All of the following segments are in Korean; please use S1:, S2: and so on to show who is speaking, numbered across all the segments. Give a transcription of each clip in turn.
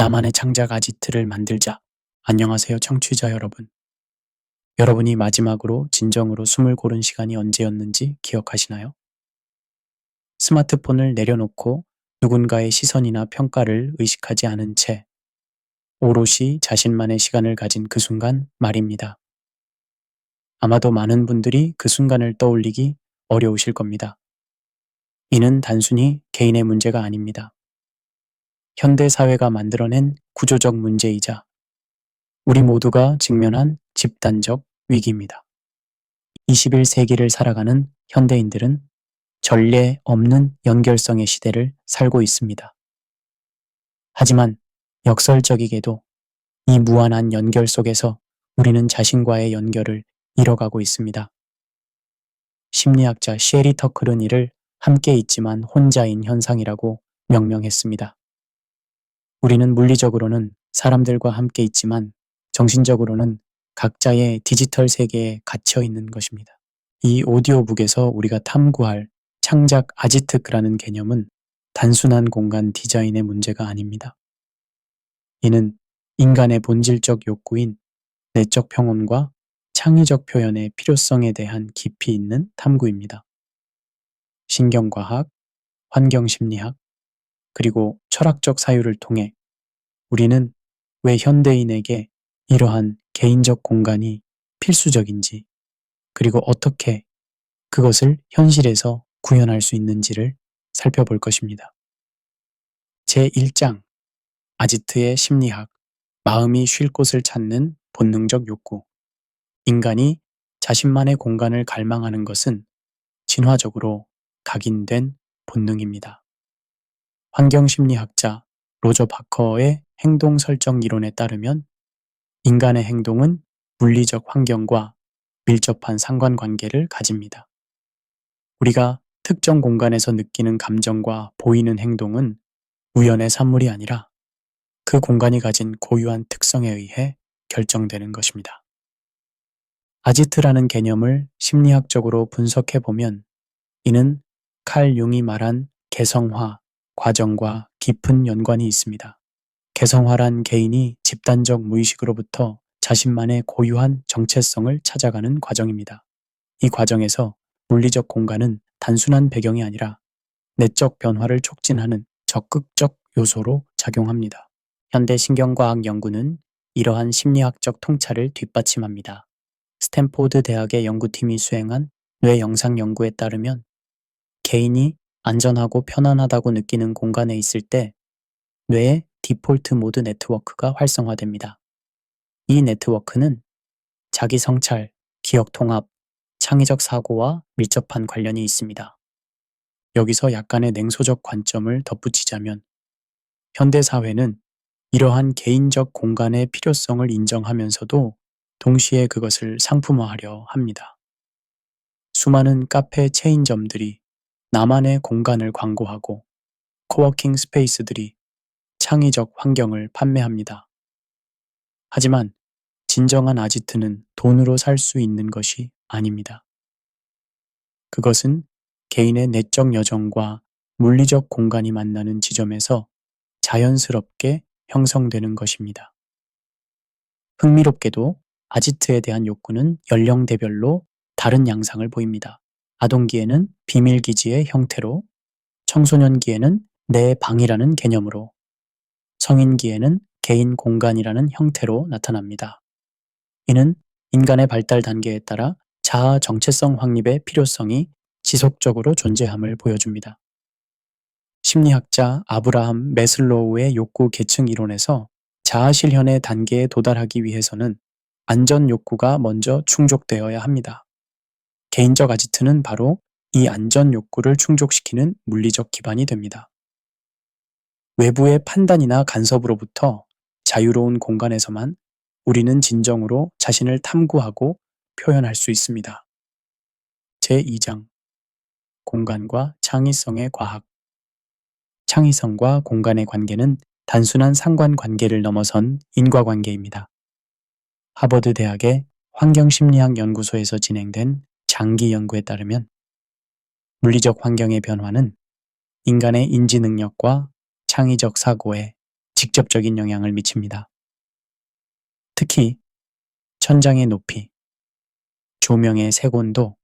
S1: 나만의 창작 아지트를 만들자. 안녕하세요, 청취자 여러분. 여러분이 마지막으로 진정으로 숨을 고른 시간이 언제였는지 기억하시나요? 스마트폰을 내려놓고 누군가의 시선이나 평가를 의식하지 않은 채 오롯이 자신만의 시간을 가진 그 순간 말입니다. 아마도 많은 분들이 그 순간을 떠올리기 어려우실 겁니다. 이는 단순히 개인의 문제가 아닙니다. 현대 사회가 만들어낸 구조적 문제이자 우리 모두가 직면한 집단적 위기입니다. 21세기를 살아가는 현대인들은 전례 없는 연결성의 시대를 살고 있습니다. 하지만 역설적이게도 이 무한한 연결 속에서 우리는 자신과의 연결을 잃어가고 있습니다. 심리학자 셰리 터클은 이를 함께 있지만 혼자인 현상이라고 명명했습니다. 우리는 물리적으로는 사람들과 함께 있지만 정신적으로는 각자의 디지털 세계에 갇혀 있는 것입니다. 이 오디오북에서 우리가 탐구할 창작 아지트라는 개념은 단순한 공간 디자인의 문제가 아닙니다. 이는 인간의 본질적 욕구인 내적 평온과 창의적 표현의 필요성에 대한 깊이 있는 탐구입니다. 신경과학, 환경심리학, 그리고 철학적 사유를 통해 우리는 왜 현대인에게 이러한 개인적 공간이 필수적인지, 그리고 어떻게 그것을 현실에서 구현할 수 있는지를 살펴볼 것입니다. 제1장 아지트의 심리학, 마음이 쉴 곳을 찾는 본능적 욕구. 인간이 자신만의 공간을 갈망하는 것은 진화적으로 각인된 본능입니다. 환경심리학자 로저 바커의 행동 설정 이론에 따르면 인간의 행동은 물리적 환경과 밀접한 상관관계를 가집니다. 우리가 특정 공간에서 느끼는 감정과 보이는 행동은 우연의 산물이 아니라 그 공간이 가진 고유한 특성에 의해 결정되는 것입니다. 아지트라는 개념을 심리학적으로 분석해보면 이는 칼 융이 말한 개성화 과정과 깊은 연관이 있습니다. 개성화란 개인이 집단적 무의식으로부터 자신만의 고유한 정체성을 찾아가는 과정입니다. 이 과정에서 물리적 공간은 단순한 배경이 아니라 내적 변화를 촉진하는 적극적 요소로 작용합니다. 현대 신경과학 연구는 이러한 심리학적 통찰을 뒷받침합니다. 스탠포드 대학의 연구팀이 수행한 뇌 영상 연구에 따르면 개인이 안전하고 편안하다고 느끼는 공간에 있을 때 뇌의 디폴트 모드 네트워크가 활성화됩니다. 이 네트워크는 자기 성찰, 기억 통합, 창의적 사고와 밀접한 관련이 있습니다. 여기서 약간의 냉소적 관점을 덧붙이자면 현대 사회는 이러한 개인적 공간의 필요성을 인정하면서도 동시에 그것을 상품화하려 합니다. 수많은 카페 체인점들이 나만의 공간을 광고하고 코워킹 스페이스들이 창의적 환경을 판매합니다. 하지만 진정한 아지트는 돈으로 살 수 있는 것이 아닙니다. 그것은 개인의 내적 여정과 물리적 공간이 만나는 지점에서 자연스럽게 형성되는 것입니다. 흥미롭게도 아지트에 대한 욕구는 연령대별로 다른 양상을 보입니다. 아동기에는 비밀기지의 형태로, 청소년기에는 내 방이라는 개념으로, 성인기에는 개인 공간이라는 형태로 나타납니다. 이는 인간의 발달 단계에 따라 자아 정체성 확립의 필요성이 지속적으로 존재함을 보여줍니다. 심리학자 아브라함 매슬로우의 욕구 계층 이론에서 자아 실현의 단계에 도달하기 위해서는 안전 욕구가 먼저 충족되어야 합니다. 개인적 아지트는 바로 이 안전 욕구를 충족시키는 물리적 기반이 됩니다. 외부의 판단이나 간섭으로부터 자유로운 공간에서만 우리는 진정으로 자신을 탐구하고 표현할 수 있습니다. 제2장 공간과 창의성의 과학. 창의성과 공간의 관계는 단순한 상관관계를 넘어선 인과관계입니다. 하버드 대학의 환경심리학 연구소에서 진행된 장기 연구에 따르면 물리적 환경의 변화는 인간의 인지 능력과 창의적 사고에 직접적인 영향을 미칩니다. 특히 천장의 높이, 조명의 색온도,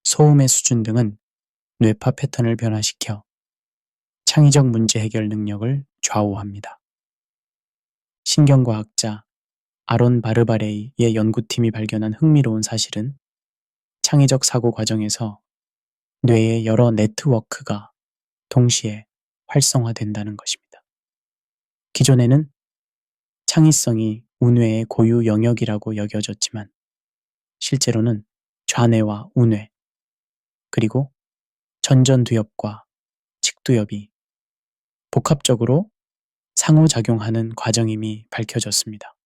S1: 소음의 수준 등은 뇌파 패턴을 변화시켜 창의적 문제 해결 능력을 좌우합니다. 신경과학자 아론 바르바레이의 연구팀이 발견한 흥미로운 사실은 창의적 사고 과정에서 뇌의 여러 네트워크가 동시에 활성화된다는 것입니다. 기존에는 창의성이 우뇌의 고유 영역이라고 여겨졌지만 실제로는 좌뇌와 우뇌, 그리고 전전두엽과 측두엽이 복합적으로 상호작용하는 과정임이 밝혀졌습니다.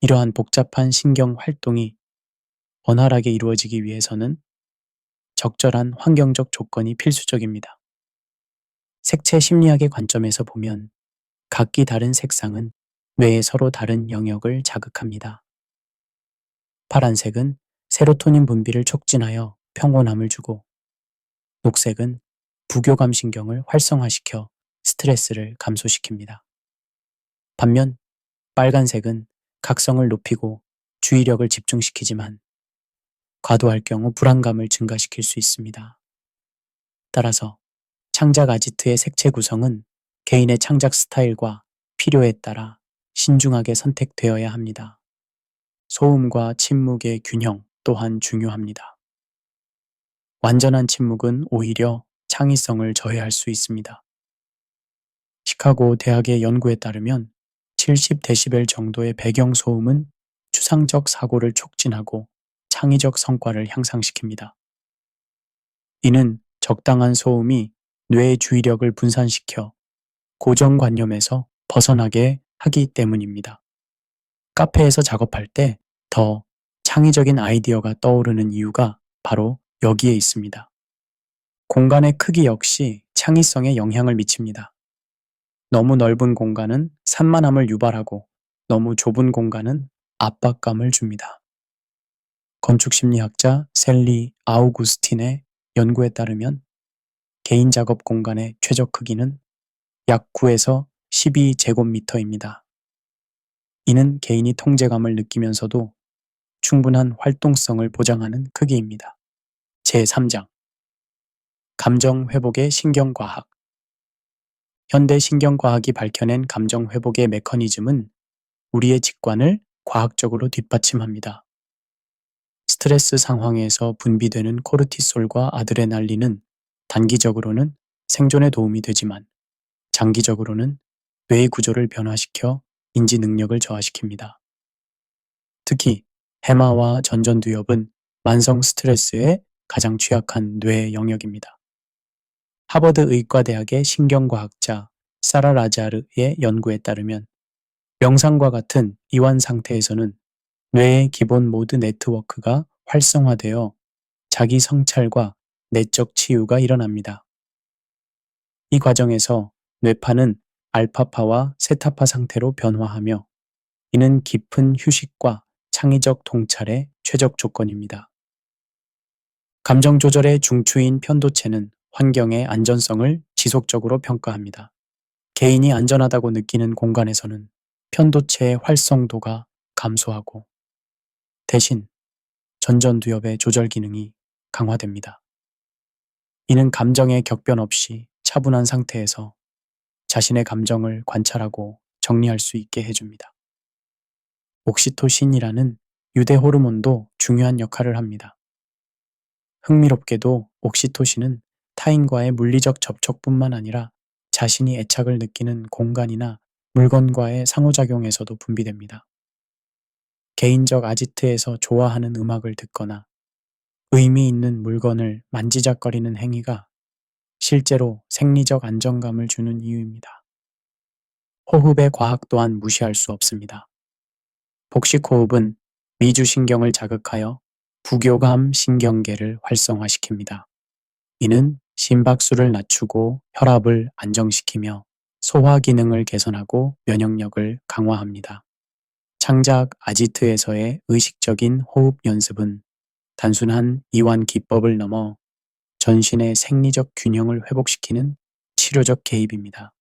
S1: 이러한 복잡한 신경 활동이 원활하게 이루어지기 위해서는 적절한 환경적 조건이 필수적입니다. 색채 심리학의 관점에서 보면 각기 다른 색상은 뇌의 서로 다른 영역을 자극합니다. 파란색은 세로토닌 분비를 촉진하여 평온함을 주고, 녹색은 부교감 신경을 활성화시켜 스트레스를 감소시킵니다. 반면 빨간색은 각성을 높이고 주의력을 집중시키지만 과도할 경우 불안감을 증가시킬 수 있습니다. 따라서 창작 아지트의 색채 구성은 개인의 창작 스타일과 필요에 따라 신중하게 선택되어야 합니다. 소음과 침묵의 균형 또한 중요합니다. 완전한 침묵은 오히려 창의성을 저해할 수 있습니다. 시카고 대학의 연구에 따르면 70데시벨 정도의 배경 소음은 추상적 사고를 촉진하고 창의적 성과를 향상시킵니다. 이는 적당한 소음이 뇌의 주의력을 분산시켜 고정관념에서 벗어나게 하기 때문입니다. 카페에서 작업할 때 더 창의적인 아이디어가 떠오르는 이유가 바로 여기에 있습니다. 공간의 크기 역시 창의성에 영향을 미칩니다. 너무 넓은 공간은 산만함을 유발하고 너무 좁은 공간은 압박감을 줍니다. 건축심리학자 셀리 아우구스틴의 연구에 따르면 개인 작업 공간의 최적 크기는 약 9에서 12제곱미터입니다. 이는 개인이 통제감을 느끼면서도 충분한 활동성을 보장하는 크기입니다. 제3장 감정회복의 신경과학. 현대 신경과학이 밝혀낸 감정회복의 메커니즘은 우리의 직관을 과학적으로 뒷받침합니다. 스트레스 상황에서 분비되는 코르티솔과 아드레날린은 단기적으로는 생존에 도움이 되지만 장기적으로는 뇌의 구조를 변화시켜 인지 능력을 저하시킵니다. 특히 해마와 전전두엽은 만성 스트레스에 가장 취약한 뇌의 영역입니다. 하버드 의과대학의 신경과학자 사라 라자르의 연구에 따르면 명상과 같은 이완 상태에서는 뇌의 기본 모드 네트워크가 활성화되어 자기 성찰과 내적 치유가 일어납니다. 이 과정에서 뇌파는 알파파와 세타파 상태로 변화하며 이는 깊은 휴식과 창의적 통찰의 최적 조건입니다. 감정 조절의 중추인 편도체는 환경의 안전성을 지속적으로 평가합니다. 개인이 안전하다고 느끼는 공간에서는 편도체의 활성도가 감소하고 대신 전전두엽의 조절 기능이 강화됩니다. 이는 감정의 격변 없이 차분한 상태에서 자신의 감정을 관찰하고 정리할 수 있게 해줍니다. 옥시토신이라는 유대 호르몬도 중요한 역할을 합니다. 흥미롭게도 옥시토신은 타인과의 물리적 접촉뿐만 아니라 자신이 애착을 느끼는 공간이나 물건과의 상호작용에서도 분비됩니다. 개인적 아지트에서 좋아하는 음악을 듣거나 의미 있는 물건을 만지작거리는 행위가 실제로 생리적 안정감을 주는 이유입니다. 호흡의 과학 또한 무시할 수 없습니다. 복식호흡은 미주신경을 자극하여 부교감 신경계를 활성화시킵니다. 이는 심박수를 낮추고 혈압을 안정시키며 소화 기능을 개선하고 면역력을 강화합니다. 창작 아지트에서의 의식적인 호흡 연습은 단순한 이완 기법을 넘어 전신의 생리적 균형을 회복시키는 치료적 개입입니다.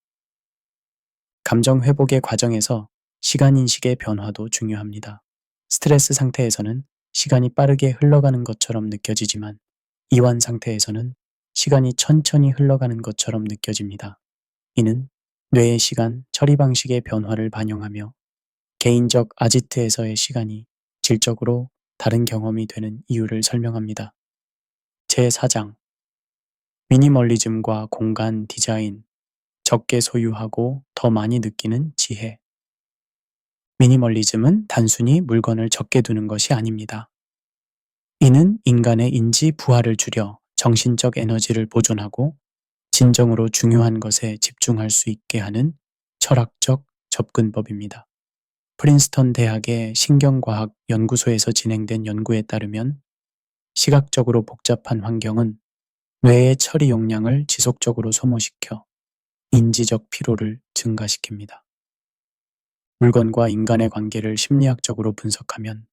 S1: 감정 회복의 과정에서 시간 인식의 변화도 중요합니다. 스트레스 상태에서는 시간이 빠르게 흘러가는 것처럼 느껴지지만 이완 상태에서는 시간이 천천히 흘러가는 것처럼 느껴집니다. 이는 뇌의 시간 처리 방식의 변화를 반영하며 개인적 아지트에서의 시간이 질적으로 다른 경험이 되는 이유를 설명합니다. 제4장 미니멀리즘과 공간 디자인, 적게 소유하고 더 많이 느끼는 지혜. 미니멀리즘은 단순히 물건을 적게 두는 것이 아닙니다. 이는 인간의 인지 부하를 줄여 정신적 에너지를 보존하고 진정으로 중요한 것에 집중할 수 있게 하는 철학적 접근법입니다. 프린스턴 대학의 신경과학 연구소에서 진행된 연구에 따르면 시각적으로 복잡한 환경은 뇌의 처리 용량을 지속적으로 소모시켜 인지적 피로를 증가시킵니다. 물건과 인간의 관계를 심리학적으로 분석하면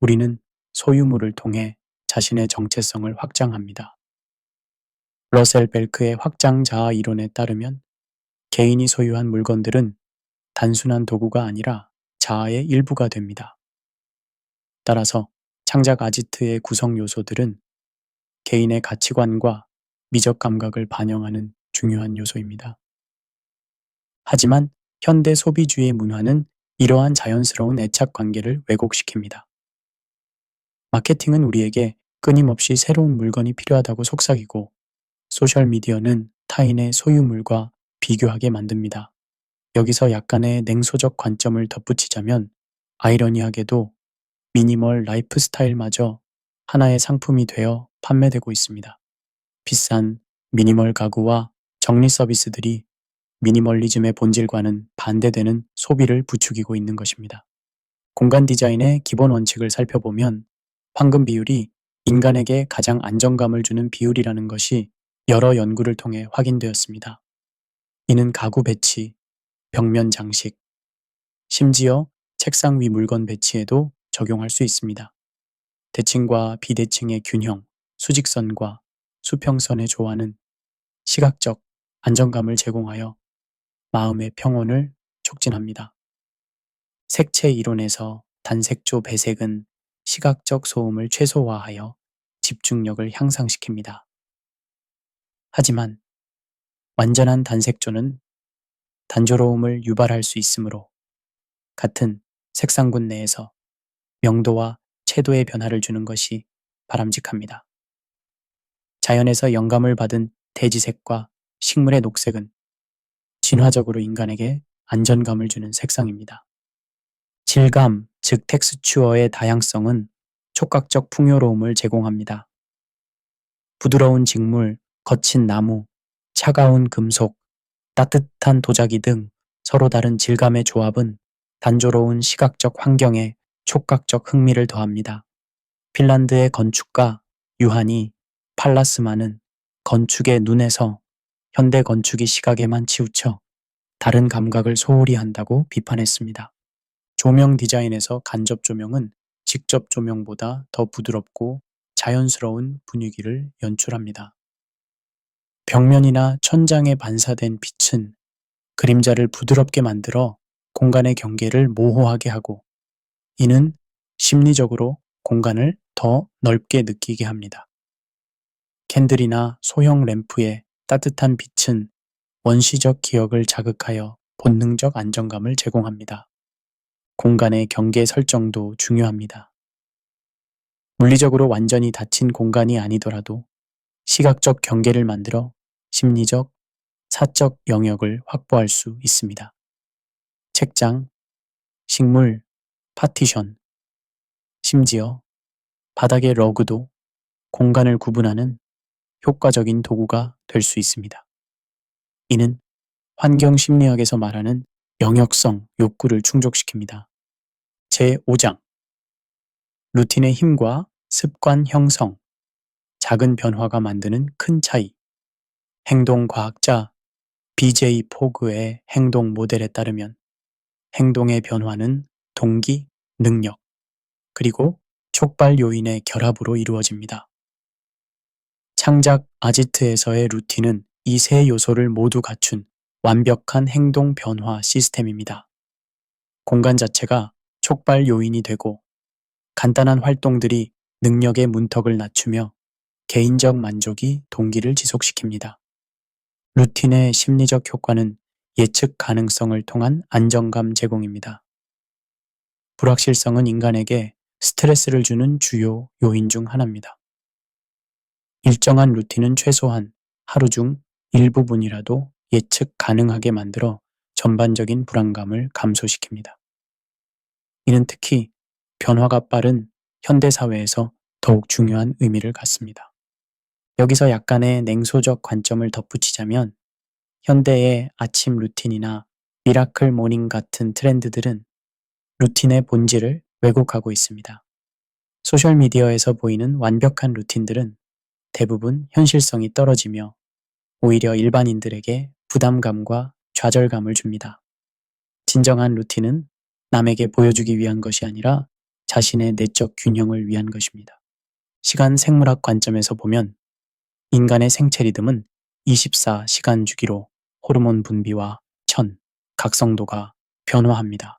S1: 우리는 소유물을 통해 자신의 정체성을 확장합니다. 러셀 벨크의 확장 자아 이론에 따르면 개인이 소유한 물건들은 단순한 도구가 아니라 자아의 일부가 됩니다. 따라서 창작 아지트의 구성 요소들은 개인의 가치관과 미적 감각을 반영하는 중요한 요소입니다. 하지만 현대 소비주의 문화는 이러한 자연스러운 애착 관계를 왜곡시킵니다. 마케팅은 우리에게 끊임없이 새로운 물건이 필요하다고 속삭이고 소셜미디어는 타인의 소유물과 비교하게 만듭니다. 여기서 약간의 냉소적 관점을 덧붙이자면 아이러니하게도 미니멀 라이프 스타일마저 하나의 상품이 되어 판매되고 있습니다. 비싼 미니멀 가구와 정리 서비스들이 미니멀리즘의 본질과는 반대되는 소비를 부추기고 있는 것입니다. 공간 디자인의 기본 원칙을 살펴보면 황금 비율이 인간에게 가장 안정감을 주는 비율이라는 것이 여러 연구를 통해 확인되었습니다. 이는 가구 배치, 벽면 장식, 심지어 책상 위 물건 배치에도 적용할 수 있습니다. 대칭과 비대칭의 균형, 수직선과 수평선의 조화는 시각적 안정감을 제공하여 마음의 평온을 촉진합니다. 색채 이론에서 단색조 배색은 시각적 소음을 최소화하여 집중력을 향상시킵니다. 하지만 완전한 단색조는 단조로움을 유발할 수 있으므로 같은 색상군 내에서 명도와 채도의 변화를 주는 것이 바람직합니다. 자연에서 영감을 받은 대지색과 식물의 녹색은 진화적으로 인간에게 안전감을 주는 색상입니다. 질감, 즉 텍스처어의 다양성은 촉각적 풍요로움을 제공합니다. 부드러운 직물, 거친 나무, 차가운 금속, 따뜻한 도자기 등 서로 다른 질감의 조합은 단조로운 시각적 환경에 촉각적 흥미를 더합니다. 핀란드의 건축가 유하니 팔라스만은 건축의 눈에서 현대 건축이 시각에만 치우쳐 다른 감각을 소홀히 한다고 비판했습니다. 조명 디자인에서 간접 조명은 직접 조명보다 더 부드럽고 자연스러운 분위기를 연출합니다. 벽면이나 천장에 반사된 빛은 그림자를 부드럽게 만들어 공간의 경계를 모호하게 하고 이는 심리적으로 공간을 더 넓게 느끼게 합니다. 캔들이나 소형 램프의 따뜻한 빛은 원시적 기억을 자극하여 본능적 안정감을 제공합니다. 공간의 경계 설정도 중요합니다. 물리적으로 완전히 닫힌 공간이 아니더라도 시각적 경계를 만들어 심리적, 사적 영역을 확보할 수 있습니다. 책장, 식물, 파티션, 심지어 바닥의 러그도 공간을 구분하는 효과적인 도구가 될 수 있습니다. 이는 환경 심리학에서 말하는 영역성 욕구를 충족시킵니다. 제5장 루틴의 힘과 습관 형성, 작은 변화가 만드는 큰 차이. 행동과학자 BJ 포그의 행동 모델에 따르면 행동의 변화는 동기, 능력, 그리고 촉발 요인의 결합으로 이루어집니다. 창작 아지트에서의 루틴은 이 세 요소를 모두 갖춘 완벽한 행동 변화 시스템입니다. 공간 자체가 촉발 요인이 되고 간단한 활동들이 능력의 문턱을 낮추며 개인적 만족이 동기를 지속시킵니다. 루틴의 심리적 효과는 예측 가능성을 통한 안정감 제공입니다. 불확실성은 인간에게 스트레스를 주는 주요 요인 중 하나입니다. 일정한 루틴은 최소한 하루 중 일부분이라도 예측 가능하게 만들어 전반적인 불안감을 감소시킵니다. 이는 특히 변화가 빠른 현대사회에서 더욱 중요한 의미를 갖습니다. 여기서 약간의 냉소적 관점을 덧붙이자면 현대의 아침 루틴이나 미라클 모닝 같은 트렌드들은 루틴의 본질을 왜곡하고 있습니다. 소셜미디어에서 보이는 완벽한 루틴들은 대부분 현실성이 떨어지며 오히려 일반인들에게 부담감과 좌절감을 줍니다. 진정한 루틴은 남에게 보여주기 위한 것이 아니라 자신의 내적 균형을 위한 것입니다. 시간 생물학 관점에서 보면 인간의 생체 리듬은 24시간 주기로 호르몬 분비와 천, 각성도가 변화합니다.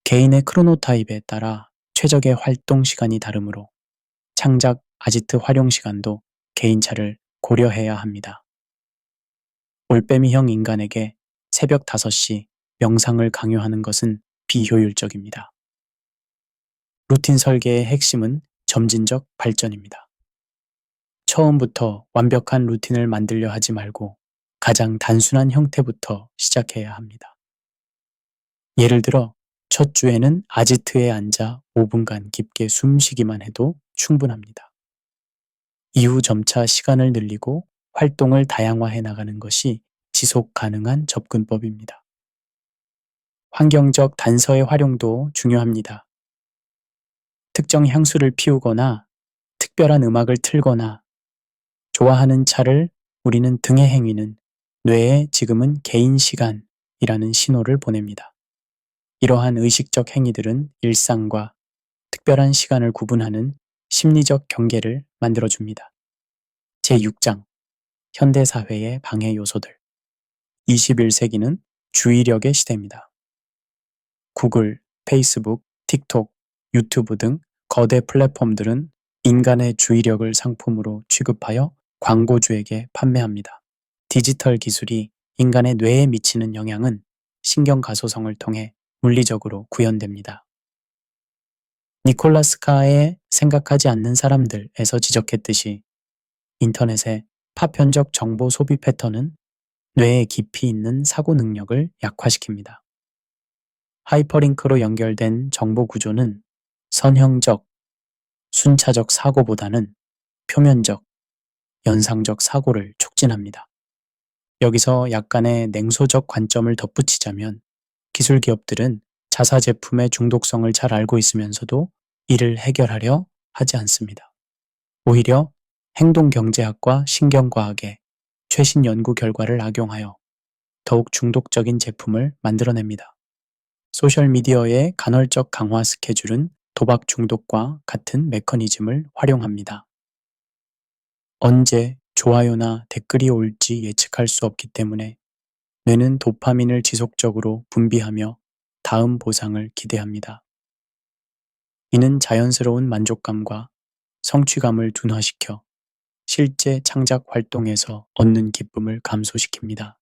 S1: 개인의 크로노타입에 따라 최적의 활동 시간이 다르므로 창작 아지트 활용 시간도 개인차를 고려해야 합니다. 올빼미형 인간에게 새벽 5시 명상을 강요하는 것은 비효율적입니다. 루틴 설계의 핵심은 점진적 발전입니다. 처음부터 완벽한 루틴을 만들려 하지 말고 가장 단순한 형태부터 시작해야 합니다. 예를 들어 첫 주에는 아지트에 앉아 5분간 깊게 숨쉬기만 해도 충분합니다. 이후 점차 시간을 늘리고 활동을 다양화해 나가는 것이 지속 가능한 접근법입니다. 환경적 단서의 활용도 중요합니다. 특정 향수를 피우거나 특별한 음악을 틀거나 좋아하는 차를 우리는 등에 행위는 뇌에 지금은 개인 시간이라는 신호를 보냅니다. 이러한 의식적 행위들은 일상과 특별한 시간을 구분하는 심리적 경계를 만들어줍니다. 제6장 현대사회의 방해 요소들 21세기는 주의력의 시대입니다. 구글, 페이스북, 틱톡, 유튜브 등 거대 플랫폼들은 인간의 주의력을 상품으로 취급하여 광고주에게 판매합니다. 디지털 기술이 인간의 뇌에 미치는 영향은 신경가소성을 통해 물리적으로 구현됩니다. 니콜라스 카의 생각하지 않는 사람들에서 지적했듯이 인터넷의 파편적 정보 소비 패턴은 뇌에 깊이 있는 사고 능력을 약화시킵니다. 하이퍼링크로 연결된 정보 구조는 선형적, 순차적 사고보다는 표면적, 연상적 사고를 촉진합니다. 여기서 약간의 냉소적 관점을 덧붙이자면 기술 기업들은 자사 제품의 중독성을 잘 알고 있으면서도 이를 해결하려 하지 않습니다. 오히려 행동경제학과 신경과학의 최신 연구 결과를 악용하여 더욱 중독적인 제품을 만들어냅니다. 소셜미디어의 간헐적 강화 스케줄은 도박 중독과 같은 메커니즘을 활용합니다. 언제 좋아요나 댓글이 올지 예측할 수 없기 때문에 뇌는 도파민을 지속적으로 분비하며 다음 보상을 기대합니다. 이는 자연스러운 만족감과 성취감을 둔화시켜 실제 창작 활동에서 얻는 기쁨을 감소시킵니다.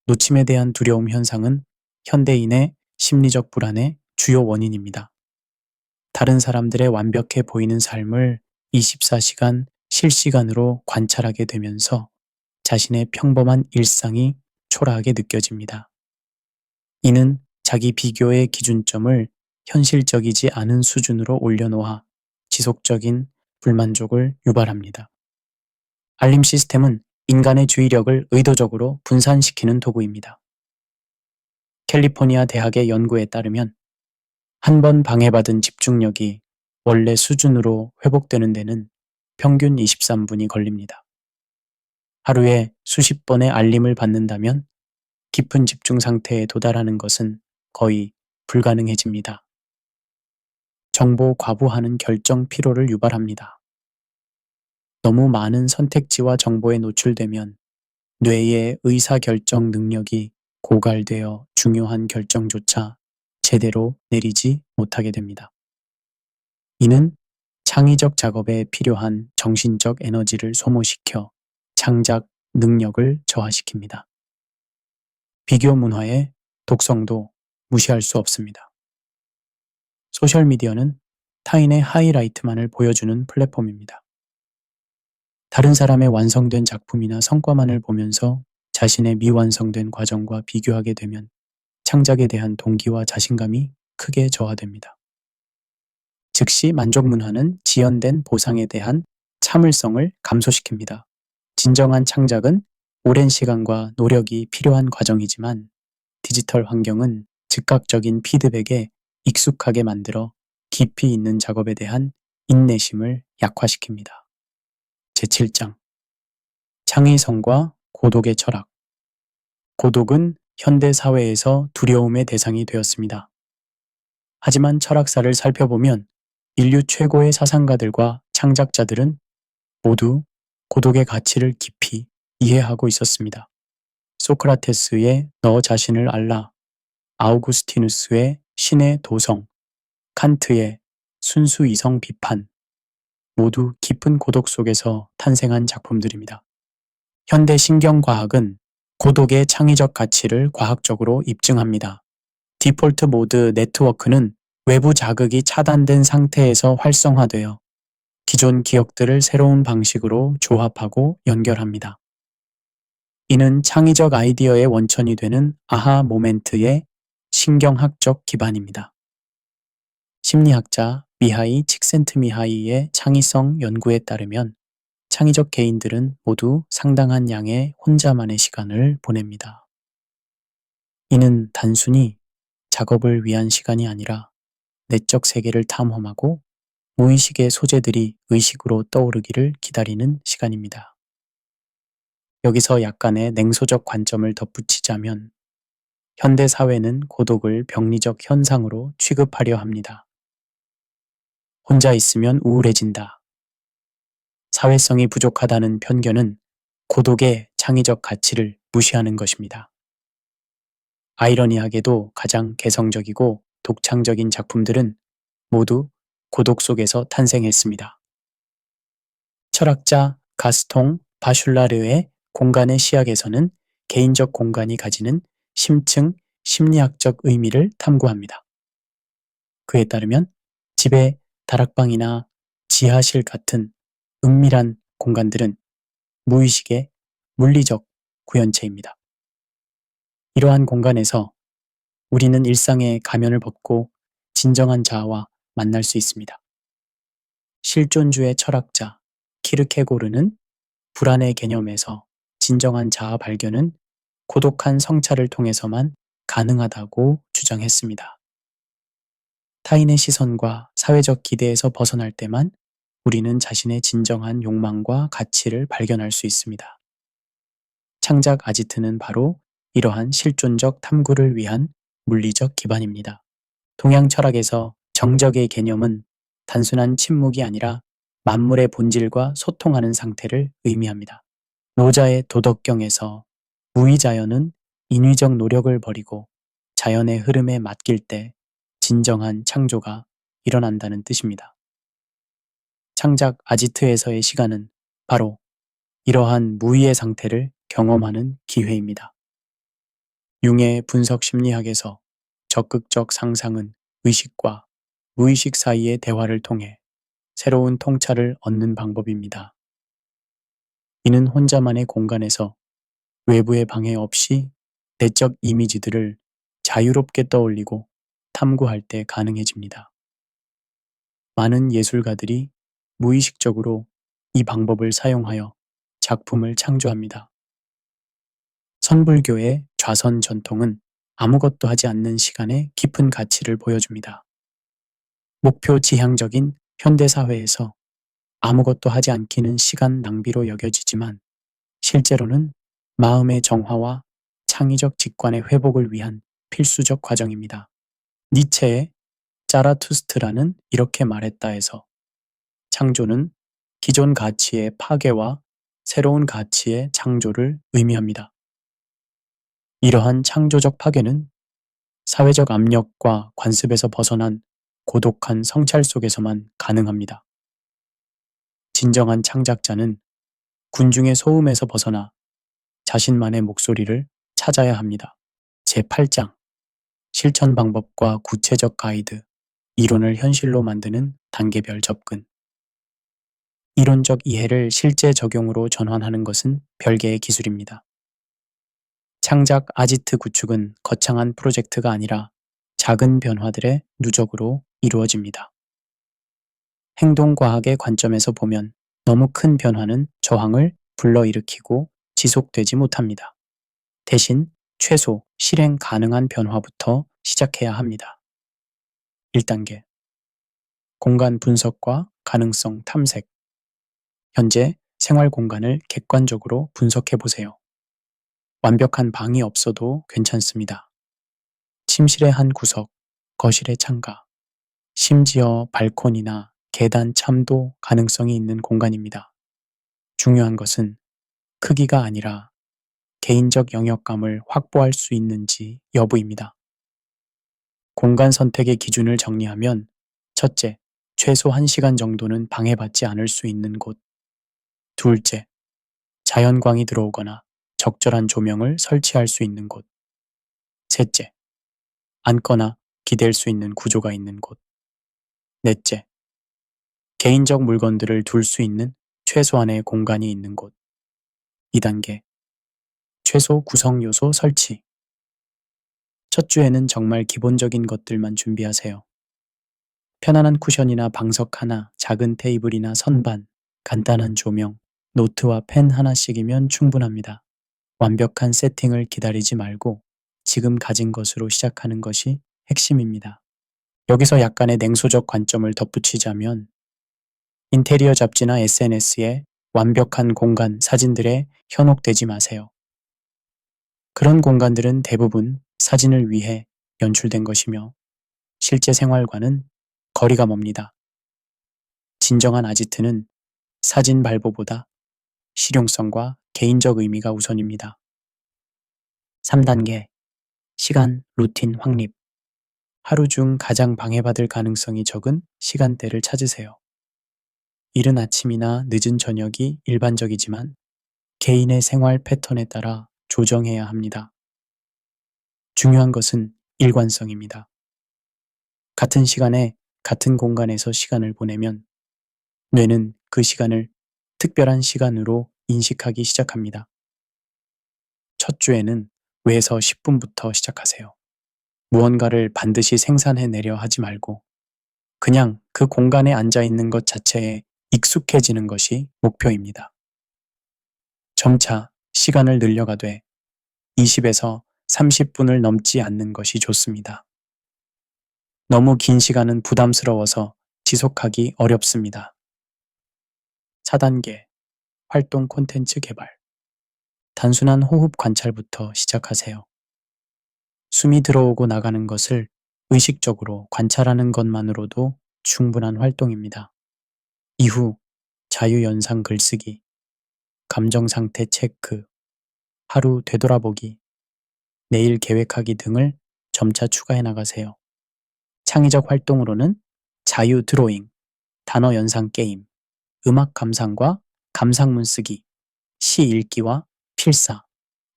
S1: 놓침에 대한 두려움 현상은 현대인의 심리적 불안의 주요 원인입니다. 다른 사람들의 완벽해 보이는 삶을 24시간 실시간으로 관찰하게 되면서 자신의 평범한 일상이 초라하게 느껴집니다. 이는 자기 비교의 기준점을 현실적이지 않은 수준으로 올려놓아 지속적인 불만족을 유발합니다. 알림 시스템은 인간의 주의력을 의도적으로 분산시키는 도구입니다. 캘리포니아 대학의 연구에 따르면 한 번 방해받은 집중력이 원래 수준으로 회복되는 데는 평균 23분이 걸립니다. 하루에 수십 번의 알림을 받는다면 깊은 집중 상태에 도달하는 것은 거의 불가능해집니다. 정보 과부하는 결정 피로를 유발합니다. 너무 많은 선택지와 정보에 노출되면 뇌의 의사결정 능력이 고갈되어 중요한 결정조차 제대로 내리지 못하게 됩니다. 이는 창의적 작업에 필요한 정신적 에너지를 소모시켜 창작 능력을 저하시킵니다. 비교 문화의 독성도 무시할 수 없습니다. 소셜미디어는 타인의 하이라이트만을 보여주는 플랫폼입니다. 다른 사람의 완성된 작품이나 성과만을 보면서 자신의 미완성된 과정과 비교하게 되면 창작에 대한 동기와 자신감이 크게 저하됩니다. 즉시 만족 문화는 지연된 보상에 대한 참을성을 감소시킵니다. 진정한 창작은 오랜 시간과 노력이 필요한 과정이지만 디지털 환경은 즉각적인 피드백에 익숙하게 만들어 깊이 있는 작업에 대한 인내심을 약화시킵니다. 제7장 창의성과 고독의 철학. 고독은 현대 사회에서 두려움의 대상이 되었습니다. 하지만 철학사를 살펴보면 인류 최고의 사상가들과 창작자들은 모두 고독의 가치를 깊이 이해하고 있었습니다. 소크라테스의 너 자신을 알라, 아우구스티누스의 신의 도성, 칸트의 순수 이성 비판, 모두 깊은 고독 속에서 탄생한 작품들입니다. 현대 신경과학은 고독의 창의적 가치를 과학적으로 입증합니다. 디폴트 모드 네트워크는 외부 자극이 차단된 상태에서 활성화되어 기존 기억들을 새로운 방식으로 조합하고 연결합니다. 이는 창의적 아이디어의 원천이 되는 아하 모멘트의 신경학적 기반입니다. 심리학자 미하이 칙센트미하이의 창의성 연구에 따르면 창의적 개인들은 모두 상당한 양의 혼자만의 시간을 보냅니다. 이는 단순히 작업을 위한 시간이 아니라 내적 세계를 탐험하고 무의식의 소재들이 의식으로 떠오르기를 기다리는 시간입니다. 여기서 약간의 냉소적 관점을 덧붙이자면 현대 사회는 고독을 병리적 현상으로 취급하려 합니다. 혼자 있으면 우울해진다. 사회성이 부족하다는 편견은 고독의 창의적 가치를 무시하는 것입니다. 아이러니하게도 가장 개성적이고 독창적인 작품들은 모두 고독 속에서 탄생했습니다. 철학자 가스통 바슐라르의 공간의 시학에서는 개인적 공간이 가지는 심층 심리학적 의미를 탐구합니다. 그에 따르면 집의 다락방이나 지하실 같은 은밀한 공간들은 무의식의 물리적 구현체입니다. 이러한 공간에서 우리는 일상의 가면을 벗고 진정한 자아와 만날 수 있습니다. 실존주의 철학자 키르케고르는 불안의 개념에서 진정한 자아 발견은 고독한 성찰을 통해서만 가능하다고 주장했습니다. 타인의 시선과 사회적 기대에서 벗어날 때만 우리는 자신의 진정한 욕망과 가치를 발견할 수 있습니다. 창작 아지트는 바로 이러한 실존적 탐구를 위한 물리적 기반입니다. 동양 철학에서 정적의 개념은 단순한 침묵이 아니라 만물의 본질과 소통하는 상태를 의미합니다. 노자의 도덕경에서 무의자연은 인위적 노력을 버리고 자연의 흐름에 맡길 때 진정한 창조가 일어난다는 뜻입니다. 창작 아지트에서의 시간은 바로 이러한 무의의 상태를 경험하는 기회입니다. 융의 분석 심리학에서 적극적 상상은 의식과 무의식 사이의 대화를 통해 새로운 통찰을 얻는 방법입니다. 이는 혼자만의 공간에서 외부의 방해 없이 내적 이미지들을 자유롭게 떠올리고 탐구할 때 가능해집니다. 많은 예술가들이 무의식적으로 이 방법을 사용하여 작품을 창조합니다. 선불교의 좌선 전통은 아무것도 하지 않는 시간의 깊은 가치를 보여줍니다. 목표 지향적인 현대사회에서 아무것도 하지 않기는 시간 낭비로 여겨지지만 실제로는 마음의 정화와 창의적 직관의 회복을 위한 필수적 과정입니다. 니체의 짜라투스트라는 이렇게 말했다에서 창조는 기존 가치의 파괴와 새로운 가치의 창조를 의미합니다. 이러한 창조적 파괴는 사회적 압력과 관습에서 벗어난 고독한 성찰 속에서만 가능합니다. 진정한 창작자는 군중의 소음에서 벗어나 자신만의 목소리를 찾아야 합니다. 제8장 실천 방법과 구체적 가이드, 이론을 현실로 만드는 단계별 접근. 이론적 이해를 실제 적용으로 전환하는 것은 별개의 기술입니다. 창작 아지트 구축은 거창한 프로젝트가 아니라 작은 변화들의 누적으로 이루어집니다. 행동과학의 관점에서 보면 너무 큰 변화는 저항을 불러일으키고 지속되지 못합니다. 대신 최소 실행 가능한 변화부터 시작해야 합니다. 1단계 공간 분석과 가능성 탐색. 현재 생활 공간을 객관적으로 분석해 보세요. 완벽한 방이 없어도 괜찮습니다. 침실의 한 구석, 거실의 창가, 심지어 발코니나 계단 참도 가능성이 있는 공간입니다. 중요한 것은 크기가 아니라 개인적 영역감을 확보할 수 있는지 여부입니다. 공간 선택의 기준을 정리하면 첫째, 최소 1시간 정도는 방해받지 않을 수 있는 곳. 둘째, 자연광이 들어오거나 적절한 조명을 설치할 수 있는 곳. 셋째, 앉거나 기댈 수 있는 구조가 있는 곳. 넷째, 개인적 물건들을 둘 수 있는 최소한의 공간이 있는 곳. 2단계, 최소 구성 요소 설치. 첫 주에는 정말 기본적인 것들만 준비하세요. 편안한 쿠션이나 방석 하나, 작은 테이블이나 선반, 간단한 조명, 노트와 펜 하나씩이면 충분합니다. 완벽한 세팅을 기다리지 말고 지금 가진 것으로 시작하는 것이 핵심입니다. 여기서 약간의 냉소적 관점을 덧붙이자면 인테리어 잡지나 SNS에 완벽한 공간 사진들에 현혹되지 마세요. 그런 공간들은 대부분 사진을 위해 연출된 것이며 실제 생활과는 거리가 멉니다. 진정한 아지트는 사진 발보보다 실용성과 개인적 의미가 우선입니다. 3단계 시간 루틴 확립. 하루 중 가장 방해받을 가능성이 적은 시간대를 찾으세요. 이른 아침이나 늦은 저녁이 일반적이지만 개인의 생활 패턴에 따라 조정해야 합니다. 중요한 것은 일관성입니다. 같은 시간에 같은 공간에서 시간을 보내면 뇌는 그 시간을 특별한 시간으로 인식하기 시작합니다. 첫 주에는 외에서 10분부터 시작하세요. 무언가를 반드시 생산해내려 하지 말고 그냥 그 공간에 앉아 있는 것 자체에 익숙해지는 것이 목표입니다. 점차 시간을 늘려가되 20에서 30분을 넘지 않는 것이 좋습니다. 너무 긴 시간은 부담스러워서 지속하기 어렵습니다. 4단계 활동 콘텐츠 개발. 단순한 호흡 관찰부터 시작하세요. 숨이 들어오고 나가는 것을 의식적으로 관찰하는 것만으로도 충분한 활동입니다. 이후 자유연상 글쓰기, 감정상태 체크, 하루 되돌아보기, 내일 계획하기 등을 점차 추가해 나가세요. 창의적 활동으로는 자유 드로잉, 단어 연상 게임, 음악 감상과 감상문 쓰기, 시 읽기와 필사,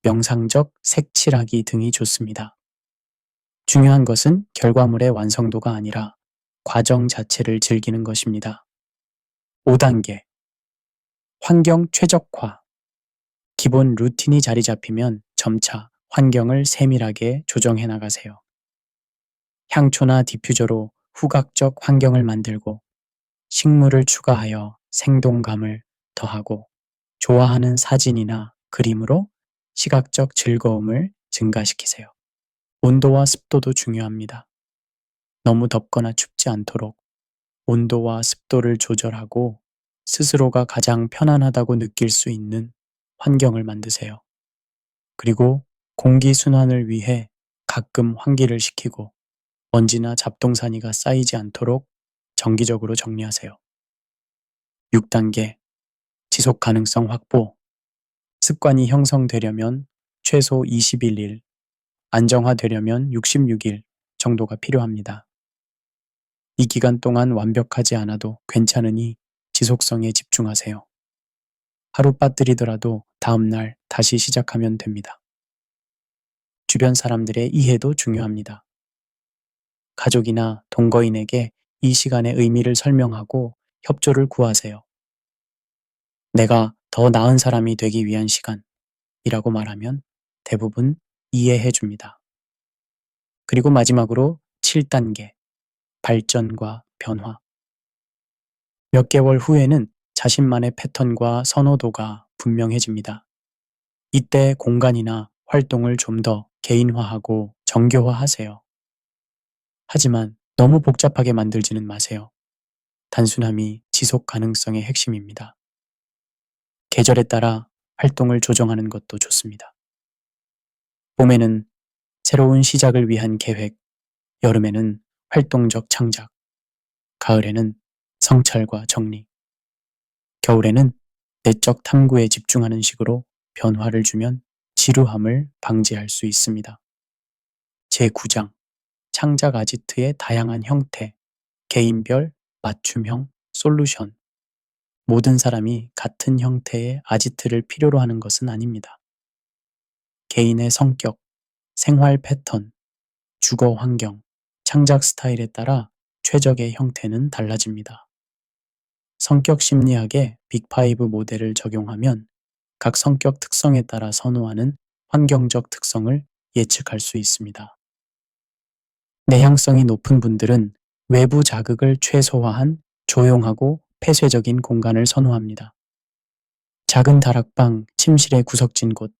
S1: 명상적 색칠하기 등이 좋습니다. 중요한 것은 결과물의 완성도가 아니라 과정 자체를 즐기는 것입니다. 5단계 환경 최적화. 기본 루틴이 자리 잡히면 점차 환경을 세밀하게 조정해 나가세요. 향초나 디퓨저로 후각적 환경을 만들고 식물을 추가하여 생동감을 더하고 좋아하는 사진이나 그림으로 시각적 즐거움을 증가시키세요. 온도와 습도도 중요합니다. 너무 덥거나 춥지 않도록 온도와 습도를 조절하고 스스로가 가장 편안하다고 느낄 수 있는 환경을 만드세요. 그리고 공기 순환을 위해 가끔 환기를 시키고 먼지나 잡동사니가 쌓이지 않도록 정기적으로 정리하세요. 6단계 지속 가능성 확보. 습관이 형성되려면 최소 21일, 안정화되려면 66일 정도가 필요합니다. 이 기간 동안 완벽하지 않아도 괜찮으니 지속성에 집중하세요. 하루 빠뜨리더라도 다음날 다시 시작하면 됩니다. 주변 사람들의 이해도 중요합니다. 가족이나 동거인에게 이 시간의 의미를 설명하고 협조를 구하세요. 내가 더 나은 사람이 되기 위한 시간이라고 말하면 대부분 이해해 줍니다. 그리고 마지막으로 7단계, 발전과 변화. 몇 개월 후에는 자신만의 패턴과 선호도가 분명해집니다. 이때 공간이나 활동을 좀 더 개인화하고 정교화하세요. 하지만 너무 복잡하게 만들지는 마세요. 단순함이 지속 가능성의 핵심입니다. 계절에 따라 활동을 조정하는 것도 좋습니다. 봄에는 새로운 시작을 위한 계획, 여름에는 활동적 창작, 가을에는 성찰과 정리, 겨울에는 내적 탐구에 집중하는 식으로 변화를 주면 지루함을 방지할 수 있습니다. 제9장 창작 아지트의 다양한 형태, 개인별, 맞춤형, 솔루션. 모든 사람이 같은 형태의 아지트를 필요로 하는 것은 아닙니다. 개인의 성격, 생활 패턴, 주거 환경, 창작 스타일에 따라 최적의 형태는 달라집니다. 성격 심리학의 빅5 모델을 적용하면 각 성격 특성에 따라 선호하는 환경적 특성을 예측할 수 있습니다. 내향성이 높은 분들은 외부 자극을 최소화한 조용하고 폐쇄적인 공간을 선호합니다. 작은 다락방, 침실의 구석진 곳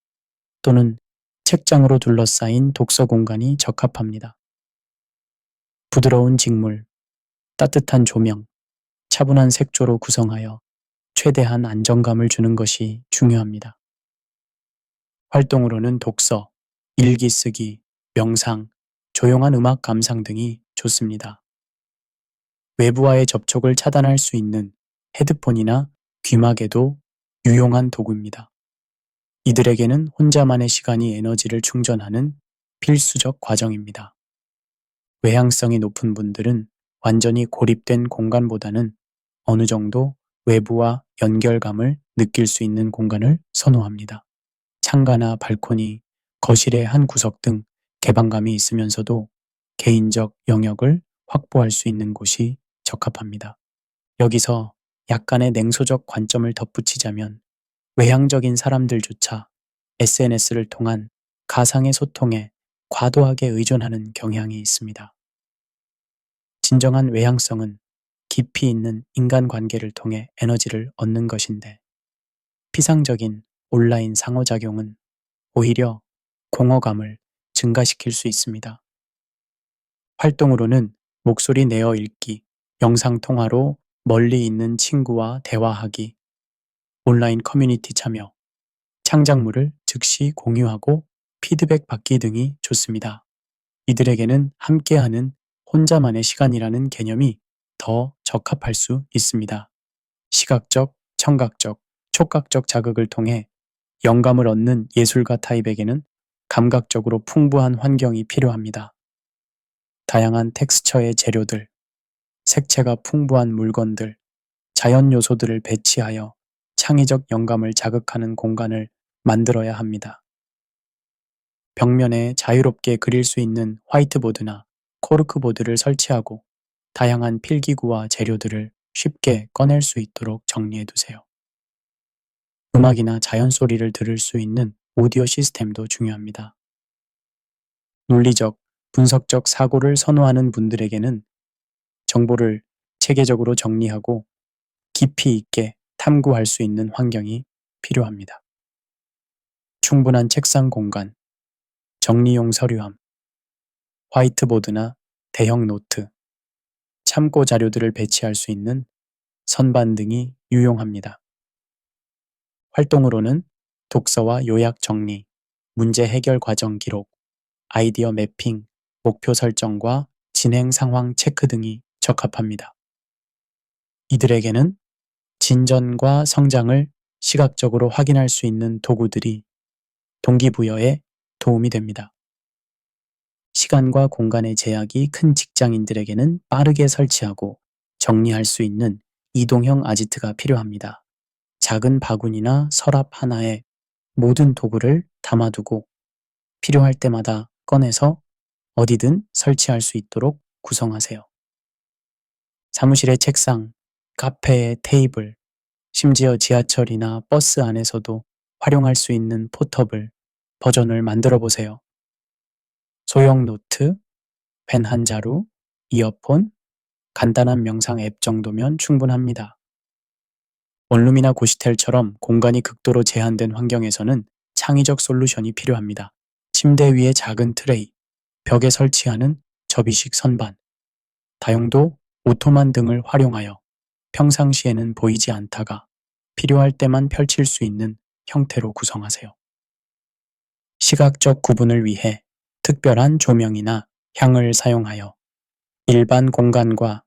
S1: 또는 책장으로 둘러싸인 독서 공간이 적합합니다. 부드러운 직물, 따뜻한 조명, 차분한 색조로 구성하여 최대한 안정감을 주는 것이 중요합니다. 활동으로는 독서, 일기 쓰기, 명상, 조용한 음악 감상 등이 좋습니다. 외부와의 접촉을 차단할 수 있는 헤드폰이나 귀마개도 유용한 도구입니다. 이들에게는 혼자만의 시간이 에너지를 충전하는 필수적 과정입니다. 외향성이 높은 분들은 완전히 고립된 공간보다는 어느 정도 외부와 연결감을 느낄 수 있는 공간을 선호합니다. 창가나 발코니, 거실의 한 구석 등 개방감이 있으면서도 개인적 영역을 확보할 수 있는 곳이 적합합니다. 여기서 약간의 냉소적 관점을 덧붙이자면 외향적인 사람들조차 SNS를 통한 가상의 소통에 과도하게 의존하는 경향이 있습니다. 진정한 외향성은 깊이 있는 인간관계를 통해 에너지를 얻는 것인데 피상적인 온라인 상호작용은 오히려 공허감을 증가시킬 수 있습니다. 활동으로는 목소리 내어 읽기, 영상통화로 멀리 있는 친구와 대화하기, 온라인 커뮤니티 참여, 창작물을 즉시 공유하고 피드백 받기 등이 좋습니다. 이들에게는 함께하는 혼자만의 시간이라는 개념이 더 적합할 수 있습니다. 시각적, 청각적, 촉각적 자극을 통해 영감을 얻는 예술가 타입에게는 감각적으로 풍부한 환경이 필요합니다. 다양한 텍스처의 재료들, 색채가 풍부한 물건들, 자연 요소들을 배치하여 창의적 영감을 자극하는 공간을 만들어야 합니다. 벽면에 자유롭게 그릴 수 있는 화이트보드나 코르크보드를 설치하고 다양한 필기구와 재료들을 쉽게 꺼낼 수 있도록 정리해 두세요. 음악이나 자연 소리를 들을 수 있는 오디오 시스템도 중요합니다. 논리적, 분석적 사고를 선호하는 분들에게는 정보를 체계적으로 정리하고 깊이 있게 탐구할 수 있는 환경이 필요합니다. 충분한 책상 공간, 정리용 서류함, 화이트보드나 대형 노트, 참고 자료들을 배치할 수 있는 선반 등이 유용합니다. 활동으로는 독서와 요약 정리, 문제 해결 과정 기록, 아이디어 매핑, 목표 설정과 진행 상황 체크 등이 적합합니다. 이들에게는 진전과 성장을 시각적으로 확인할 수 있는 도구들이 동기부여에 도움이 됩니다. 시간과 공간의 제약이 큰 직장인들에게는 빠르게 설치하고 정리할 수 있는 이동형 아지트가 필요합니다. 작은 바구니나 서랍 하나에 모든 도구를 담아두고 필요할 때마다 꺼내서 어디든 설치할 수 있도록 구성하세요. 사무실의 책상, 카페의 테이블, 심지어 지하철이나 버스 안에서도 활용할 수 있는 포터블 버전을 만들어 보세요. 소형 노트, 펜 한 자루, 이어폰, 간단한 명상 앱 정도면 충분합니다. 원룸이나 고시텔처럼 공간이 극도로 제한된 환경에서는 창의적 솔루션이 필요합니다. 침대 위에 작은 트레이, 벽에 설치하는 접이식 선반, 다용도 오토만 등을 활용하여 평상시에는 보이지 않다가 필요할 때만 펼칠 수 있는 형태로 구성하세요. 시각적 구분을 위해 특별한 조명이나 향을 사용하여 일반 공간과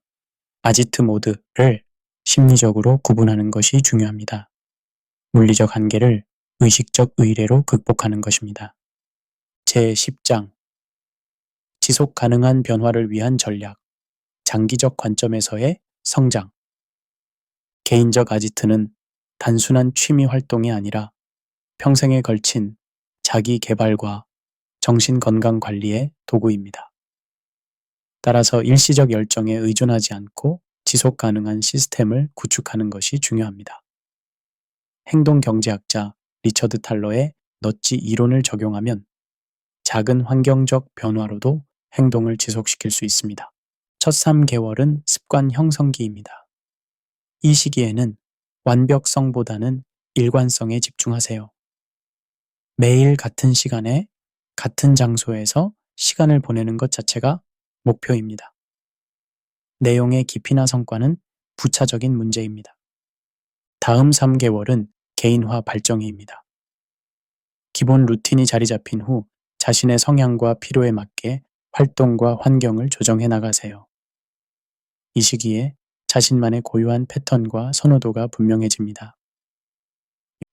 S1: 아지트 모드를 심리적으로 구분하는 것이 중요합니다. 물리적 한계를 의식적 의뢰로 극복하는 것입니다. 제10장 지속 가능한 변화를 위한 전략, 장기적 관점에서의 성장. 개인적 아지트는 단순한 취미 활동이 아니라 평생에 걸친 자기 개발과 정신 건강 관리의 도구입니다. 따라서 일시적 열정에 의존하지 않고 지속 가능한 시스템을 구축하는 것이 중요합니다. 행동 경제학자 리처드 탈러의 넛지 이론을 적용하면 작은 환경적 변화로도 행동을 지속시킬 수 있습니다. 첫 3개월은 습관 형성기입니다. 이 시기에는 완벽성보다는 일관성에 집중하세요. 매일 같은 시간에 같은 장소에서 시간을 보내는 것 자체가 목표입니다. 내용의 깊이나 성과는 부차적인 문제입니다. 다음 3개월은 개인화 발전기입니다. 기본 루틴이 자리 잡힌 후 자신의 성향과 필요에 맞게 활동과 환경을 조정해 나가세요. 이 시기에 자신만의 고유한 패턴과 선호도가 분명해집니다.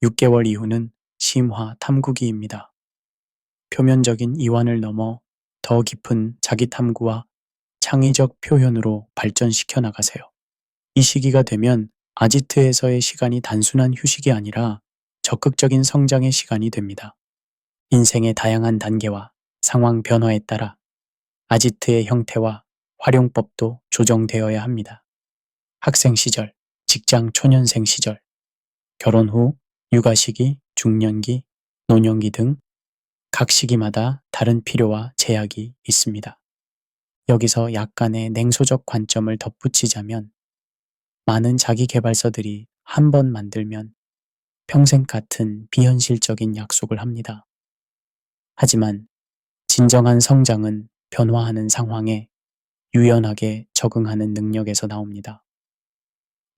S1: 6개월 이후는 심화 탐구기입니다. 표면적인 이완을 넘어 더 깊은 자기 탐구와 창의적 표현으로 발전시켜 나가세요. 이 시기가 되면 아지트에서의 시간이 단순한 휴식이 아니라 적극적인 성장의 시간이 됩니다. 인생의 다양한 단계와 상황 변화에 따라 아지트의 형태와 활용법도 조정되어야 합니다. 학생 시절, 직장 초년생 시절, 결혼 후, 육아 시기, 중년기, 노년기 등 각 시기마다 다른 필요와 제약이 있습니다. 여기서 약간의 냉소적 관점을 덧붙이자면 많은 자기 개발서들이 한 번 만들면 평생 같은 비현실적인 약속을 합니다. 하지만 진정한 성장은 변화하는 상황에 유연하게 적응하는 능력에서 나옵니다.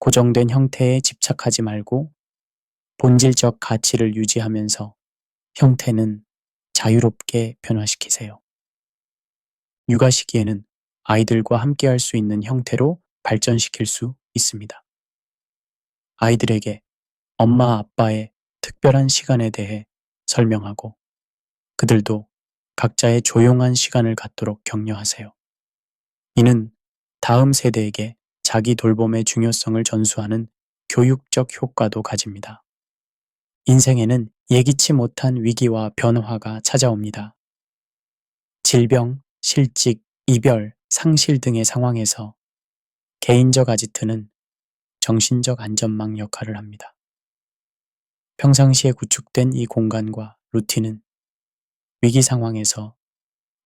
S1: 고정된 형태에 집착하지 말고 본질적 가치를 유지하면서 형태는 자유롭게 변화시키세요. 육아 시기에는 아이들과 함께 할 수 있는 형태로 발전시킬 수 있습니다. 아이들에게 엄마 아빠의 특별한 시간에 대해 설명하고 그들도 각자의 조용한 시간을 갖도록 격려하세요. 이는 다음 세대에게 자기 돌봄의 중요성을 전수하는 교육적 효과도 가집니다. 인생에는 예기치 못한 위기와 변화가 찾아옵니다. 질병, 실직, 이별, 상실 등의 상황에서 개인적 아지트는 정신적 안전망 역할을 합니다. 평상시에 구축된 이 공간과 루틴은 위기 상황에서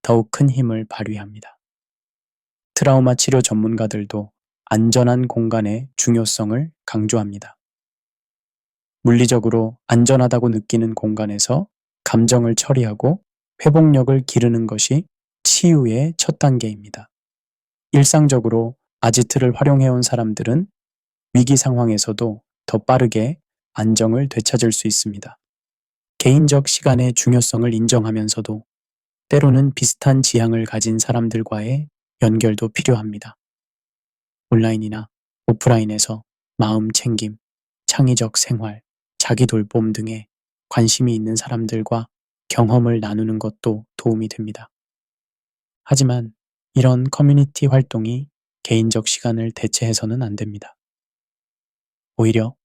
S1: 더욱 큰 힘을 발휘합니다. 트라우마 치료 전문가들도 안전한 공간의 중요성을 강조합니다. 물리적으로 안전하다고 느끼는 공간에서 감정을 처리하고 회복력을 기르는 것이 치유의 첫 단계입니다. 일상적으로 아지트를 활용해온 사람들은 위기 상황에서도 더 빠르게 안정을 되찾을 수 있습니다. 개인적 시간의 중요성을 인정하면서도 때로는 비슷한 지향을 가진 사람들과의 연결도 필요합니다. 온라인이나 오프라인에서 마음 챙김, 창의적 생활, 자기 돌봄 등에 관심이 있는 사람들과 경험을 나누는 것도 도움이 됩니다. 하지만 이런 커뮤니티 활동이 개인적 시간을 대체해서는 안 됩니다. 오히려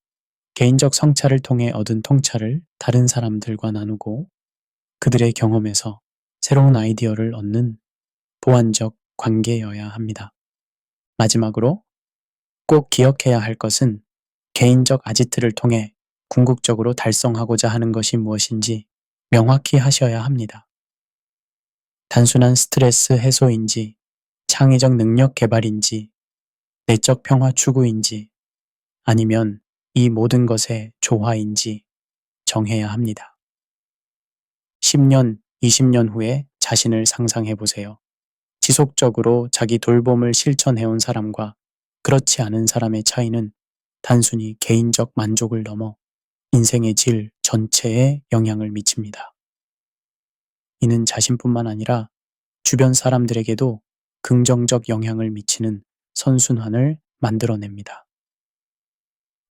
S1: 개인적 성찰을 통해 얻은 통찰을 다른 사람들과 나누고 그들의 경험에서 새로운 아이디어를 얻는 보완적 관계여야 합니다. 마지막으로 꼭 기억해야 할 것은 개인적 아지트를 통해 궁극적으로 달성하고자 하는 것이 무엇인지 명확히 하셔야 합니다. 단순한 스트레스 해소인지, 창의적 능력 개발인지, 내적 평화 추구인지, 아니면 이 모든 것의 조화인지 정해야 합니다. 10년, 20년 후에 자신을 상상해 보세요. 지속적으로 자기 돌봄을 실천해온 사람과 그렇지 않은 사람의 차이는 단순히 개인적 만족을 넘어 인생의 질 전체에 영향을 미칩니다. 이는 자신뿐만 아니라 주변 사람들에게도 긍정적 영향을 미치는 선순환을 만들어냅니다.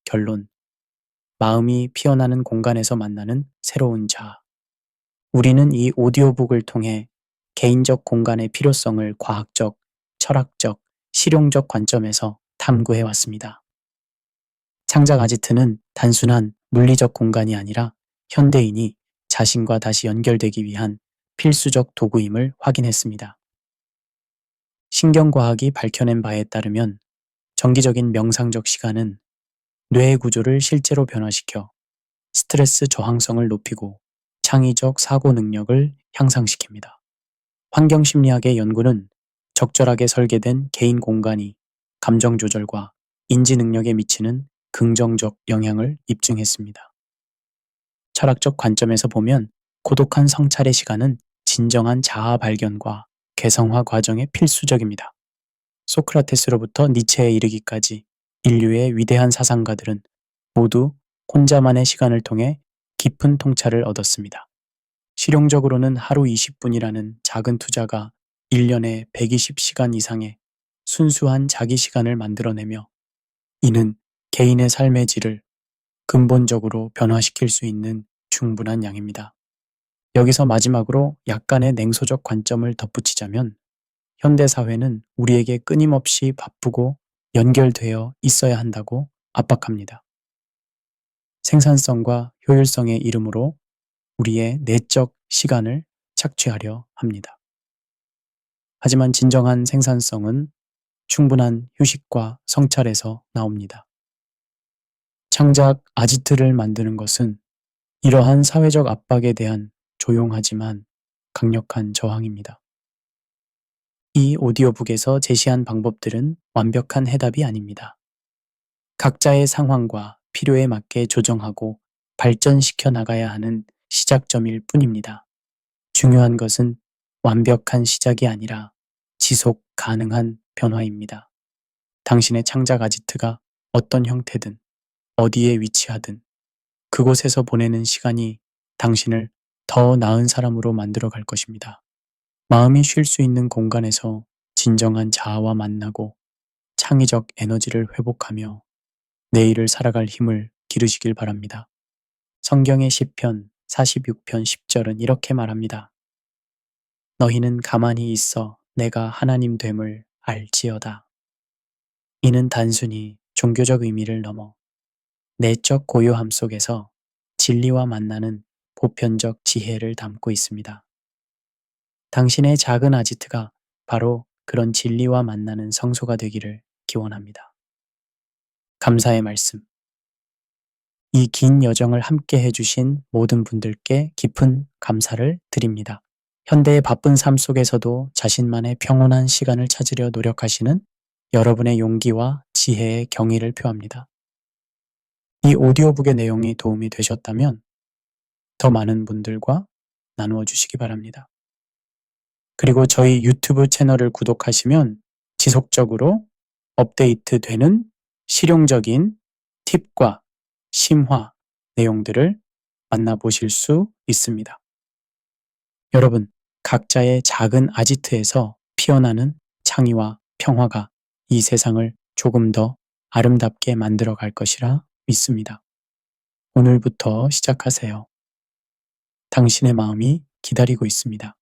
S1: 결론. 마음이 피어나는 공간에서 만나는 새로운 자아. 우리는 이 오디오북을 통해 개인적 공간의 필요성을 과학적, 철학적, 실용적 관점에서 탐구해 왔습니다. 창작 아지트는 단순한 물리적 공간이 아니라 현대인이 자신과 다시 연결되기 위한 필수적 도구임을 확인했습니다. 신경과학이 밝혀낸 바에 따르면 정기적인 명상적 시간은 뇌의 구조를 실제로 변화시켜 스트레스 저항성을 높이고 창의적 사고 능력을 향상시킵니다. 환경심리학의 연구는 적절하게 설계된 개인 공간이 감정 조절과 인지 능력에 미치는 긍정적 영향을 입증했습니다. 철학적 관점에서 보면 고독한 성찰의 시간은 진정한 자아 발견과 개성화 과정에 필수적입니다. 소크라테스로부터 니체에 이르기까지 인류의 위대한 사상가들은 모두 혼자만의 시간을 통해 깊은 통찰을 얻었습니다. 실용적으로는 하루 20분이라는 작은 투자가 1년에 120시간 이상의 순수한 자기 시간을 만들어내며 이는 개인의 삶의 질을 근본적으로 변화시킬 수 있는 충분한 양입니다. 여기서 마지막으로 약간의 냉소적 관점을 덧붙이자면 현대사회는 우리에게 끊임없이 바쁘고 연결되어 있어야 한다고 압박합니다. 생산성과 효율성의 이름으로 우리의 내적 시간을 착취하려 합니다. 하지만 진정한 생산성은 충분한 휴식과 성찰에서 나옵니다. 창작 아지트를 만드는 것은 이러한 사회적 압박에 대한 조용하지만 강력한 저항입니다. 이 오디오북에서 제시한 방법들은 완벽한 해답이 아닙니다. 각자의 상황과 필요에 맞게 조정하고 발전시켜 나가야 하는 시작점일 뿐입니다. 중요한 것은 완벽한 시작이 아니라 지속 가능한 변화입니다. 당신의 창작 아지트가 어떤 형태든 어디에 위치하든 그곳에서 보내는 시간이 당신을 더 나은 사람으로 만들어 갈 것입니다. 마음이 쉴 수 있는 공간에서 진정한 자아와 만나고 창의적 에너지를 회복하며 내일을 살아갈 힘을 기르시길 바랍니다. 성경의 시편 46편 10절은 이렇게 말합니다. 너희는 가만히 있어 내가 하나님 됨을 알지어다. 이는 단순히 종교적 의미를 넘어 내적 고요함 속에서 진리와 만나는 보편적 지혜를 담고 있습니다. 당신의 작은 아지트가 바로 그런 진리와 만나는 성소가 되기를 기원합니다. 감사의 말씀. 이 긴 여정을 함께 해주신 모든 분들께 깊은 감사를 드립니다. 현대의 바쁜 삶 속에서도 자신만의 평온한 시간을 찾으려 노력하시는 여러분의 용기와 지혜의 경의를 표합니다. 이 오디오북의 내용이 도움이 되셨다면 더 많은 분들과 나누어 주시기 바랍니다. 그리고 저희 유튜브 채널을 구독하시면 지속적으로 업데이트되는 실용적인 팁과 심화 내용들을 만나보실 수 있습니다. 여러분, 각자의 작은 아지트에서 피어나는 창의와 평화가 이 세상을 조금 더 아름답게 만들어 갈 것이라 믿습니다. 오늘부터 시작하세요. 당신의 마음이 기다리고 있습니다.